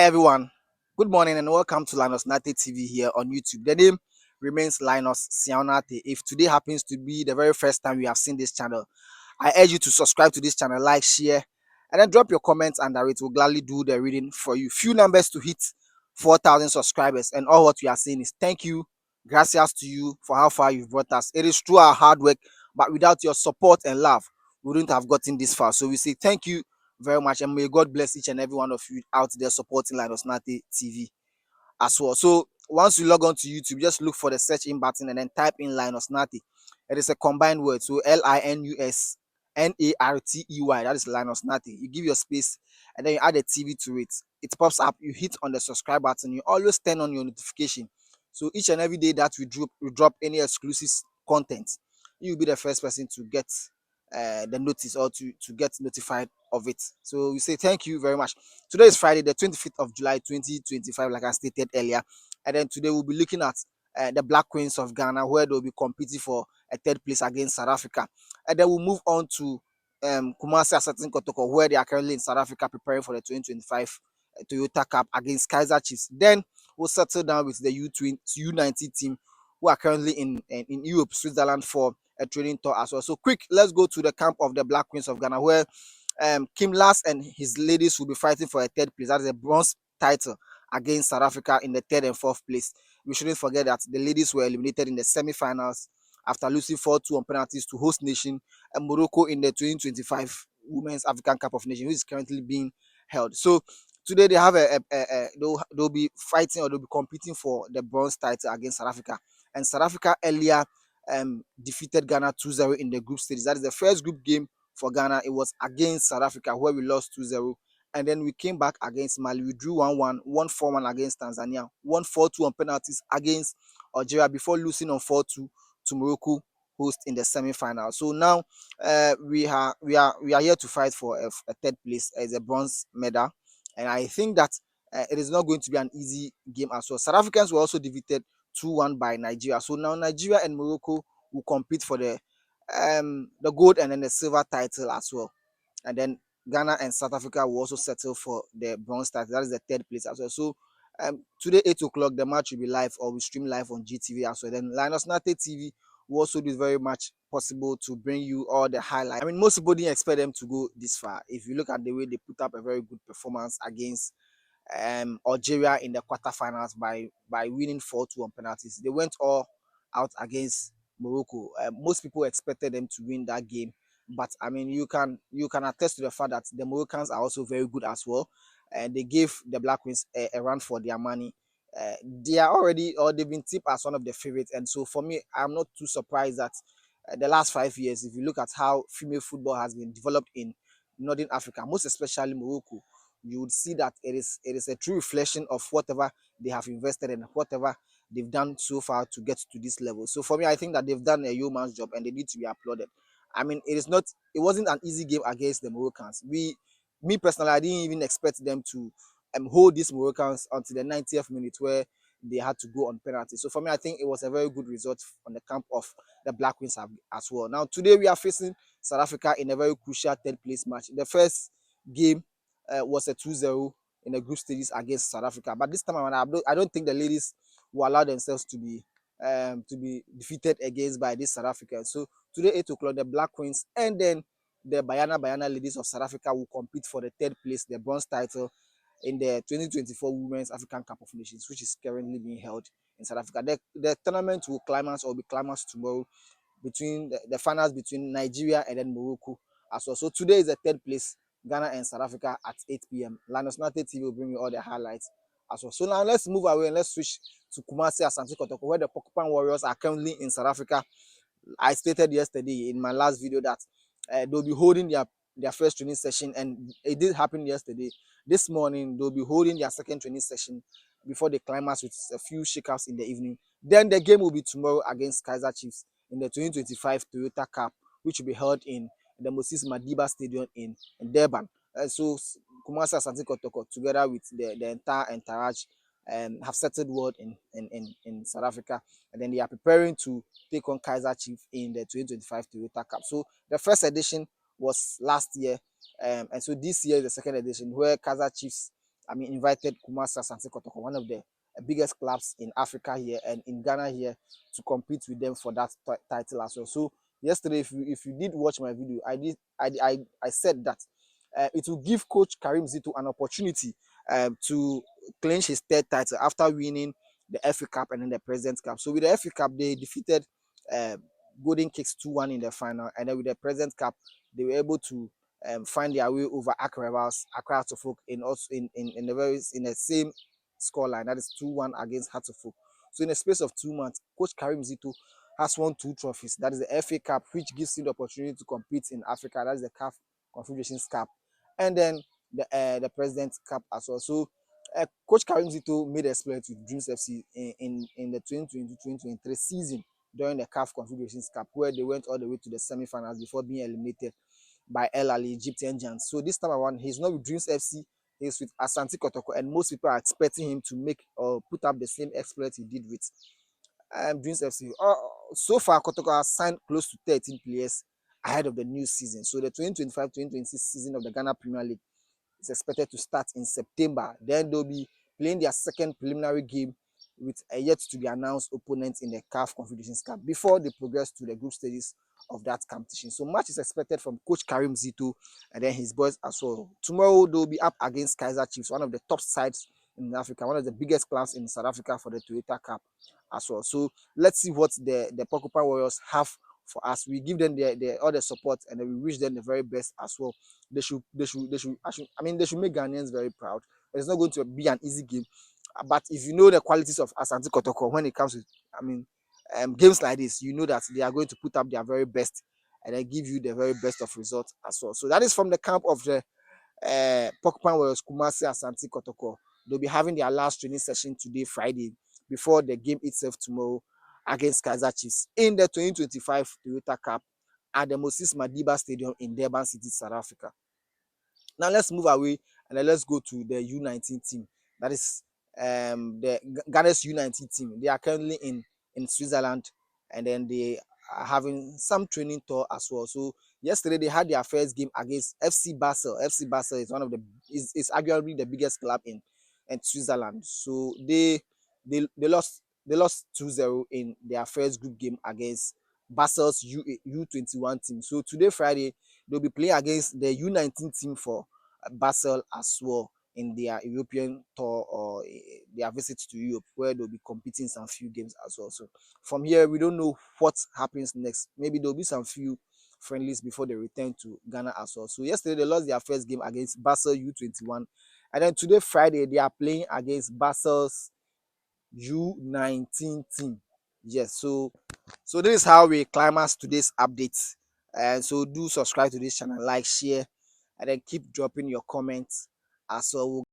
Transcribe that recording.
Hi everyone, good morning and welcome to Linus Nate TV here on YouTube. The name remains Linus Siaonate. If today happens to be the very first time you have seen this channel, I urge you to subscribe to this channel, like, share, and then drop your comments under it. We'll gladly do the reading for you. Few numbers to hit 4,000 subscribers, and all what we are saying is thank you, gracias to you for how far you've brought us. It is through our hard work, but without your support and love, we wouldn't have gotten this far. So we say thank you very much, and may God bless each and every one of you out there supporting Linus Nate TV as well. So once you log on to YouTube, just look for the search in button and then type in Linus Nati. It is a combined word, so LINUSNARTEY. That is Linus Nati. You give your space and then you add a TV to it. It pops up. You hit on the subscribe button. You always turn on your notification. So each and every day that we drop any exclusive content, you'll be the first person to get the notice or to get notified of it. So we say thank you very much. Today is Friday, the 25th of July, 2025, like I stated earlier. And then today we'll be looking at the Black Queens of Ghana, where they'll be competing for a third place against South Africa. And then we'll move on to Kumasi Asante Kotoko, where they are currently in South Africa preparing for the 2025 Toyota Cup against Kaiser Chiefs. Then we'll settle down with the U19 team, who are currently in Europe, Switzerland, for a training tour as well. So quick, let's go to the camp of the Black Queens of Ghana, where Kim Lass and his ladies will be fighting for a third place. That is a bronze title against South Africa in the third and fourth place. We shouldn't forget that the ladies were eliminated in the semi-finals after losing 4-2 on penalties to host nation and Morocco in the 2025 Women's African Cup of Nations, which is currently being held. So today they have they'll be fighting or they'll be competing for the bronze title against South Africa. And South Africa earlier defeated Ghana 2-0 in the group stage. That is the first group game for Ghana. It was against South Africa, where we lost 2-0. And then we came back against Mali. We drew 1-1, won 4-1 against Tanzania, won 4-2 on penalties against Algeria before losing on 4-2 to Morocco, host in the semi-final. So now we are here to fight for a third place as a bronze medal. And I think that it is not going to be an easy game as well. South Africans were also defeated 2-1 by Nigeria. So now Nigeria and Morocco will compete for the gold and then the silver title as well. And then Ghana and South Africa will also settle for the bronze title. That is the third place as well. So today 8 o'clock the match will be live or we stream live on GTV as well. Then Linus Nate TV will also do very much possible to bring you all the highlights. I mean, most people didn't expect them to go this far. If you look at the way they put up a very good performance against Algeria in the quarterfinals by winning 4-2 on penalties. They went all out against Morocco. Most people expected them to win that game, but I mean you can attest to the fact that the Moroccans are also very good as well, and they gave the Black Queens a run for their money. They are already, or they've been tipped as one of the favorites, and so for me, I'm not too surprised that the last 5 years, if you look at how female football has been developed in Northern Africa, most especially Morocco, you would see that it is a true reflection of whatever they have invested and whatever they've done so far to get to this level. So for me, I think that they've done a yeoman's job and they need to be applauded. I mean, it wasn't an easy game against the Moroccans. Me personally, I didn't even expect them to hold these Moroccans until the 90th minute where they had to go on penalty. So for me, I think it was a very good result on the camp of the Black Queens as well. Now today we are facing South Africa in a very crucial third place match. The first game was a 2-0 in the group stages against South Africa. But this time around, I don't think the ladies will allow themselves to be defeated against by these South Africans. So today, 8 o'clock, the Black Queens and then the Bayana ladies of South Africa will compete for the third place, the bronze title, in the 2024 Women's African Cup of Nations, which is currently being held in South Africa. The tournament will be climax tomorrow between the finals between Nigeria and then Morocco as well. So today is the third place, Ghana and South Africa at 8 p.m. Linus Nate TV will bring you all the highlights as well. So now let's move away and let's switch to Kumasi Asante Kotoko, where the Porcupine Warriors are currently in South Africa. I stated yesterday in my last video that they'll be holding their first training session, and it did happen yesterday. This morning, they'll be holding their second training session before the climax with a few shakeups in the evening. Then the game will be tomorrow against Kaiser Chiefs in the 2025 Toyota Cup, which will be held in the Moses Madiba Stadium in Durban. So Kumasi Asante Kotoko, together with the entire entourage, have settled word in South Africa, and then they are preparing to take on Kaiser Chiefs in the 2025 Toyota Cup. So the first edition was last year, and so this year is the second edition where Kaiser Chiefs invited Kumasi Asante Kotoko, one of the biggest clubs in Africa here and in Ghana here, to compete with them for that title as well. So yesterday, if you did watch my video, I said that it will give Coach Karim Zito an opportunity to clinch his third title after winning the FA Cup and then the President's Cup. So with the FA Cup, they defeated uh, Golden Kicks 2-1 in the final, and then with the President's Cup, they were able to find their way over Accra rivals, Accra Hearts of Oak, in also in the same scoreline, that is 2-1 against Hearts of Oak. So in the space of 2 months, Coach Karim Zito has won 2 trophies. That is the FA Cup, which gives him the opportunity to compete in Africa. That is the CAF Confederations Cup, and then the President's Cup as well. So Coach Karim Zito made a split with Dreams FC in the 2022-2023 season during the CAF Confederations Cup, where they went all the way to the semi-finals before being eliminated by El Ali Egyptian Giants. So this time around, he's not with Dreams FC, he's with Asante Kotoko, and most people are expecting him to make or put up the same exploit he did with Dreams FC. So far, Kotoko has signed close to 13 players ahead of the new season. So the 2025-2026 season of the Ghana Premier League is expected to start in September. Then they'll be playing their second preliminary game with a yet to be announced opponent in the CAF Confederations Cup before they progress to the group stages of that competition. So much is expected from Coach Karim Zito and then his boys as well. Tomorrow they'll be up against Kaiser Chiefs, one of the top sides in Africa, one of the biggest clubs in South Africa for the Toyota Cup as well. So let's see what the Porcupine Warriors have for us. We give them all the support and then we wish them the very best as well. They should make Ghanaians very proud. It's not going to be an easy game, but if you know the qualities of Asante Kotoko when it comes to games like this, you know that they are going to put up their very best and then give you the very best of results as well. So that is from the camp of the Porcupine Warriors, Kumasi Asante Kotoko. They'll be having their last training session today, Friday, before the game itself tomorrow against Kaiser Chiefs in the 2025 Toyota Cup at the Moses Madiba Stadium in Durban City, South Africa. Now let's move away and then let's go to the U19 team. That is the Ghana's U19 team. They are currently in Switzerland, and then they are having some training tour as well. So yesterday they had their first game against FC Basel. FC Basel is one of the is arguably the biggest club in Switzerland. So they lost 2-0 in their first group game against Basel's U21 team. So today Friday they'll be playing against the U19 team for Basel as well in their European tour or their visit to Europe, where they'll be competing some few games as well. So from here, we don't know what happens next. Maybe there'll be some few friendlies before they return to Ghana as well. So yesterday they lost their first game against Basel U21, and then today Friday they are playing against Basel's U19 team. Yes, so this is how we climax today's updates. And so do subscribe to this channel, like, share, and then keep dropping your comments as well.